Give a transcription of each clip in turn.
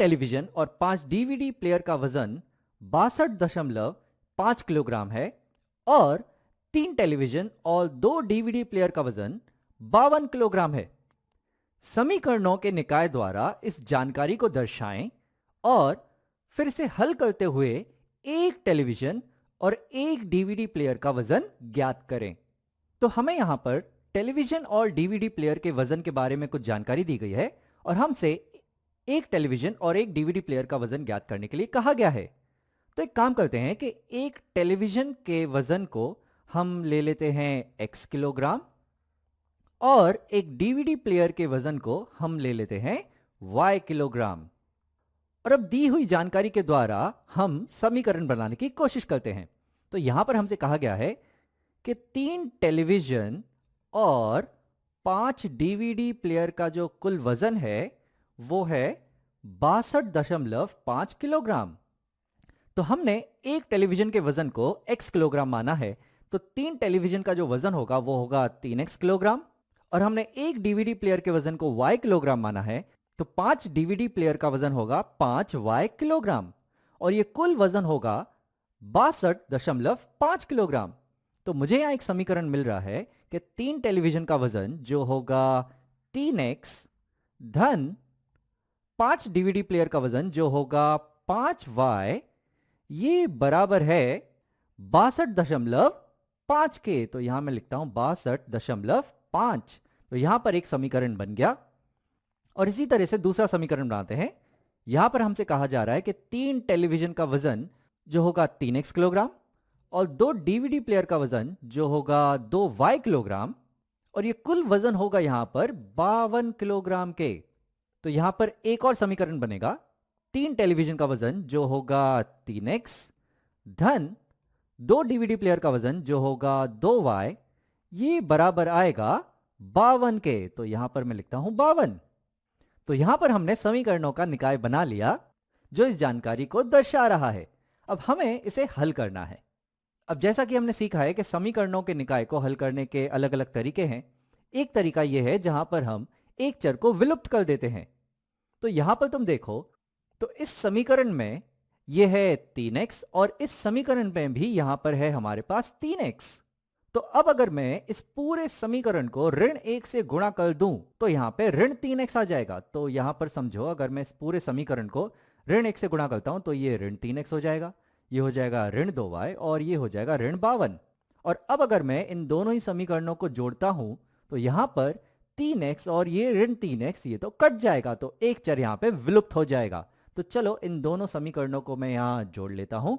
Television और 5 DVD player का वजन 62.5 किलोग्राम है और 3 टेलीविजन और 2 डीवीडी प्लेयर का वजन 52 किलोग्राम है। समीकरणों के निकाय द्वारा इस जानकारी को दर्शाएं और फिर इसे हल करते हुए एक टेलीविजन और एक डीवीडी प्लेयर का वजन ज्ञात करें। तो हमें यहां पर टेलीविजन और डीवीडी प्लेयर के वजन के बारे में कुछ जानकारी दी गई है और हमसे एक टेलीविजन और एक डीवीडी प्लेयर का वजन ज्ञात करने के लिए कहा गया है। तो एक काम करते हैं कि एक टेलीविजन के वजन को हम ले लेते हैं x किलोग्राम और एक डीवीडी प्लेयर के वजन को हम ले लेते हैं y किलोग्राम। और अब दी हुई जानकारी के द्वारा हम समीकरण बनाने की कोशिश करते हैं। तो यहां पर हमसे कहा गया है कि 3 टेलीविजन और 5 डीवीडी प्लेयर का जो कुल वजन है वो है 62.5 किलोग्राम। तो हमने एक टेलीविजन के वजन को x किलोग्राम माना है, तो 3 टेलीविजन का जो वजन होगा वो होगा 3x किलोग्राम और हमने एक डीवीडी प्लेयर के वजन को y किलोग्राम माना है, तो 5 डीवीडी प्लेयर का वजन होगा 5y किलोग्राम और ये कुल वजन होगा 62.5 किलोग्राम। तो मुझे यहां एक समीकरण मिल रहा है कि 3 टेलीविजन का वजन जो होगा 3x धन 5 डीवीडी प्लेयर का वजन जो होगा 5y, ये बराबर है 62.5 के। तो यहां मैं लिखता हूं 62.5। तो यहां पर एक समीकरण बन गया और इसी तरह से दूसरा समीकरण बनाते हैं। यहां पर हमसे कहा जा रहा है कि 3 टेलीविजन का वजन जो होगा 3x किलोग्राम और 2 डीवीडी प्लेयर का वजन जो होगा 2y किलोग्राम और ये कुल वजन होगा यहां पर 52 किलोग्राम के। तो यहां पर एक और समीकरण बनेगा, 3 टेलीविजन का वजन जो होगा 3x धन 2 डीवीडी प्लेयर का वजन जो होगा 2y, ये बराबर आएगा 52 के। तो यहां पर मैं लिखता हूं 52। तो यहां पर हमने समीकरणों का निकाय बना लिया जो इस जानकारी को दर्शा रहा है। अब हमें इसे हल करना है। अब जैसा कि हमने सीखा है कि समीकरणों के निकाय को हल करने के अलग अलग तरीके हैं। एक तरीका यह है जहां पर हम एक चर को विलुप्त कर देते हैं। तो यहां पर तुम देखो तो इस समीकरण में यह है 3x और इस समीकरण में भी यहां पर है हमारे पास 3x। तो अब अगर मैं इस पूरे समीकरण को ऋण 1 से गुणा कर दूं तो यहां पे ऋण 3x आ जाएगा। तो यहां पर समझो अगर मैं इस पूरे समीकरण को ऋण 1 से गुणा करता हूं तो ये ऋण 3x हो जाएगा, ये हो जाएगा ऋण 2y और ये हो जाएगा ऋण 52। और अब अगर मैं इन दोनों ही समीकरणों को जोड़ता हूं तो यहां पर 3x और ये ऋण 3x ये तो कट जाएगा, तो एक चर यहां पे विलुप्त हो जाएगा। तो चलो इन दोनों समीकरणों को मैं यहां जोड़ लेता हूं।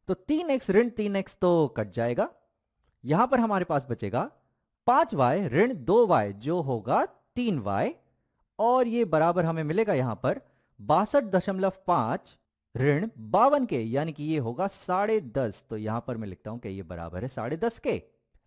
तो 3x ऋण 3x तो कट जाएगा, यहां पर हमारे पास बचेगा 5y ऋण 2y जो होगा 3y और ये बराबर हमें मिलेगा यहां पर 62.5 ऋण 52 के, यानी कि ये होगा 10.5। तो यहां पर मैं लिखता हूं कि ये बराबर है 10.5 के।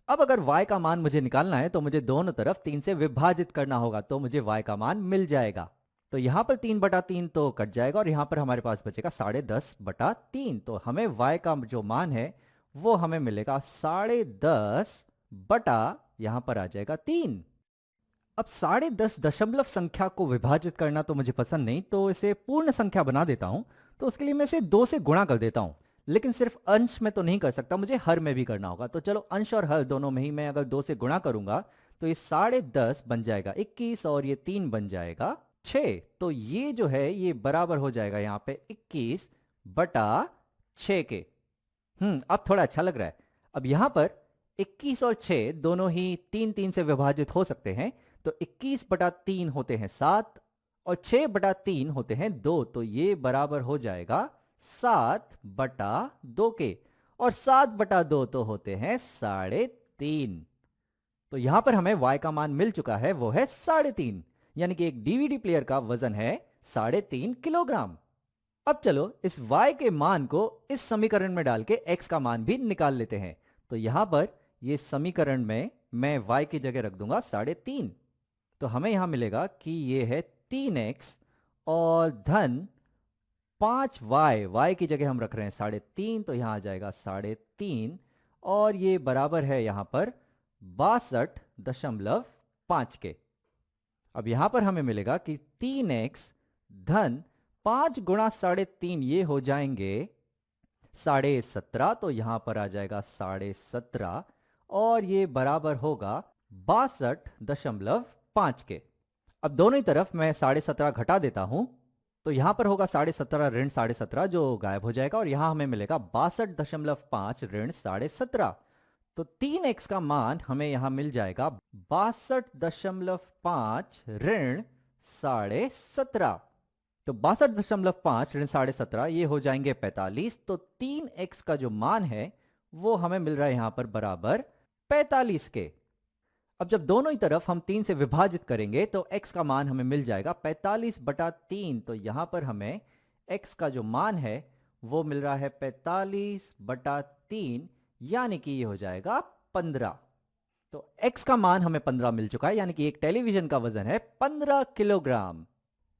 अब अगर y का मान मुझे निकालना है तो मुझे दोनों तरफ 3 से विभाजित करना होगा, तो मुझे y का मान मिल जाएगा। तो यहां पर 3/3 तो कट जाएगा और यहां पर हमारे पास बचेगा 10.5/3। तो हमें y का जो मान है वो हमें मिलेगा 10.5 बटा यहां पर आ जाएगा 3। अब 10.5 दशमलव संख्या को विभाजित करना तो मुझे पसंद नहीं, तो इसे पूर्ण संख्या बना देता हूं। तो उसके लिए मैं इसे 2 से गुणा कर देता हूं, लेकिन सिर्फ अंश में तो नहीं कर सकता, मुझे हर में भी करना होगा। तो चलो अंश और हर दोनों में ही मैं अगर 2 से गुणा करूंगा तो ये 10.5 बन जाएगा 21 और ये 3 बन जाएगा 6। तो ये जो है ये बराबर हो जाएगा यहां पे 21/6 के। अब थोड़ा अच्छा लग रहा है। अब यहां पर 21 और 6 दोनों ही 3 से विभाजित हो सकते हैं, तो 21/3 होते हैं 7 और 6/3 होते हैं 2। तो ये बराबर हो जाएगा 7/2 के और 7/2 तो होते हैं 3.5। तो यहां पर हमें y का मान मिल चुका है, वो है 3.5, यानी कि एक डीवीडी प्लेयर का वजन है 3.5 किलोग्राम। अब चलो इस y के मान को इस समीकरण में डाल के x का मान भी निकाल लेते हैं। तो यहां पर ये समीकरण में मैं y की जगह रख दूंगा 3.5। तो हमें यहां मिलेगा कि ये है 3x और धन 5y, y की जगह हम रख रहे हैं 3.5, तो यहां आ जाएगा 3.5 और ये बराबर है यहां पर 62.5 के। अब यहां पर हमें मिलेगा कि 3x धन 5 गुणा 3.5 ये हो जाएंगे 17.5, तो यहां पर आ जाएगा 17.5 और ये बराबर होगा 62.5 के। अब दोनों ही तरफ मैं 17.5 घटा देता हूं, तो यहां पर होगा 17.5 ऋण 17.5 जो गायब हो जाएगा और यहां हमें मिलेगा 62.5 ऋण 17.5। तो 3x का मान हमें यहां मिल जाएगा 62.5 ऋण 17.5। तो 62.5 ऋण 17.5 ये हो जाएंगे 45। तो 3x का जो मान है वो हमें मिल रहा है यहां पर बराबर 45 के। अब जब दोनों ही तरफ हम 3 से विभाजित करेंगे तो x का मान हमें मिल जाएगा 45/3। तो यहां पर हमें x का जो मान है वो मिल रहा है 45/3, यानी कि ये हो जाएगा 15। तो x का मान हमें 15 मिल चुका है, यानी कि एक टेलीविजन का वजन है 15 किलोग्राम।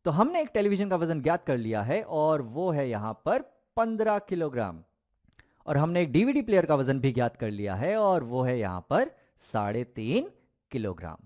तो हमने एक टेलीविजन का वजन ज्ञात कर लिया है और वो है यहां पर 15 किलोग्राम। और हमने एक डीवीडी प्लेयर का वजन भी ज्ञात कर लिया है और वो है यहां पर 3.5 किलोग्राम।